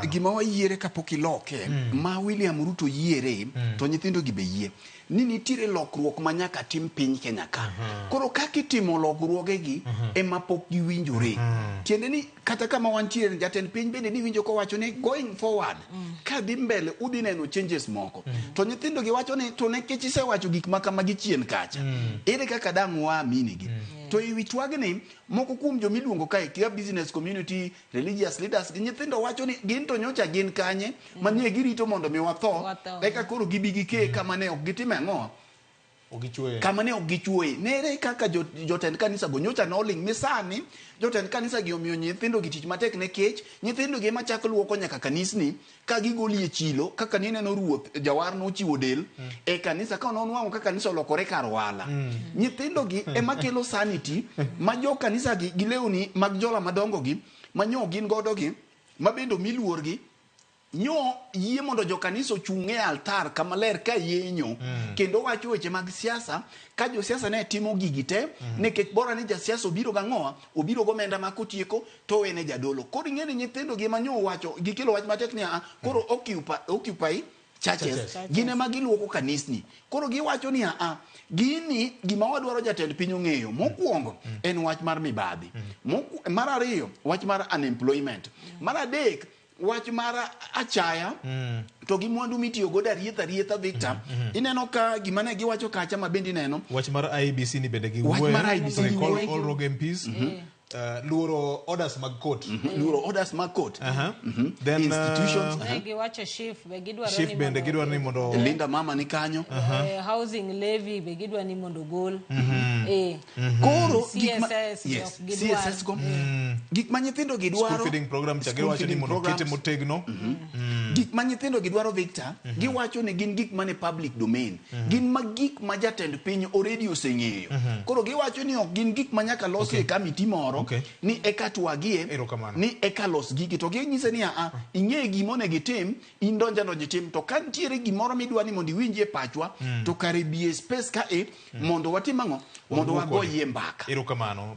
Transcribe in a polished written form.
gima wayiere kapok iloke ma William Ruto yiere to nyithindo gi be yie ni nitiere lokruok ma nyaka tim piny Kenya ka. Koro kaka itimo lokruogegi ema pok giwinjore. Tiende ni kata kama wantiere jatend piny bende ni winjo kowacho ni going forward ka dhi mbele udhi neno changes moko. To nyithindo gi wacho ni to nekech isewacho gik ma kama gichien kacha. Ere kaka dang' waaminigi. To ewi twagni moko kuom jomiluongo kae kia business community, religious leaders, nyithindo wacho ni gin to nyocha gin kanye manie girito mondo mi watho eka koro gibi gike kama ne ok gitime ang'o kama ne ok gichwoe. Nere kaka jotend kanisa go nyocha noling misani jotend kanisa gi omiyo nyithindo gi tich matek nekech nyithindo gi machako luoko nyaka kanisni ka gigolie chilo kaka nineno ruoth jawar nochiwo del e kanisa ka nonwang'o ka kanisa olokore kar wala. Nyithindo gi ema kelo sanity ma jo kanisa gi gilewni mag jola madongo gi manyo gin godo gi mabendo miluor gi nyo yie mondo jo kanisa ochung'e altar kama ler ka yenyo kendo wacho weche mag siasa ka jo siasa ne timo gigi te nikech bora ni ja siasa obiro gang'oa obiro go omenda ma kotieko to wene jadolo. Koro ing'eni nyithindo gi manyo wacho gikelo wach matek ni koro occupy churches gine ma giluoko kanisni. Koro giwacho ni gini gima wadwaro jatend piny ong'eyo mokwongo en wach mar mibadhi, mar ariyo wach mar unemployment, mar adek wach mar achaya to gi mwandu mitiyo godo arietha Victor. Ineno ka gima ne giwacho kacha ma bendi neno wach mar IBC ni bende gi wach mar IBC ni all rogue MPs luoro orders mag court luoro orders mag court then institutions giwacho chief be gidwaro ni mondo Linda mama ni kanyo housing levy be gidwaro ni mondo gol koro CSS go gik ma nyithindo gidwaro school feeding program chagiwacho ni mondo kete motegno gik ma nyithindo gidwaro Victor giwacho ni gin gik mane public domain gin ma gik ma jatend piny already oseng'eyo. Koro giwacho ni ok gin gik ma nyaka losi e kamiti moro ni eka twagie ni eka los gigi to ginyise ni ing'e gimo ne gitim indonjano jitim to ka ntiere gimoro midwa ni mondo iwinjie pachwa to kare bie space ka mondo watim ang'o mondo wagoyie mbaka. Erokamano.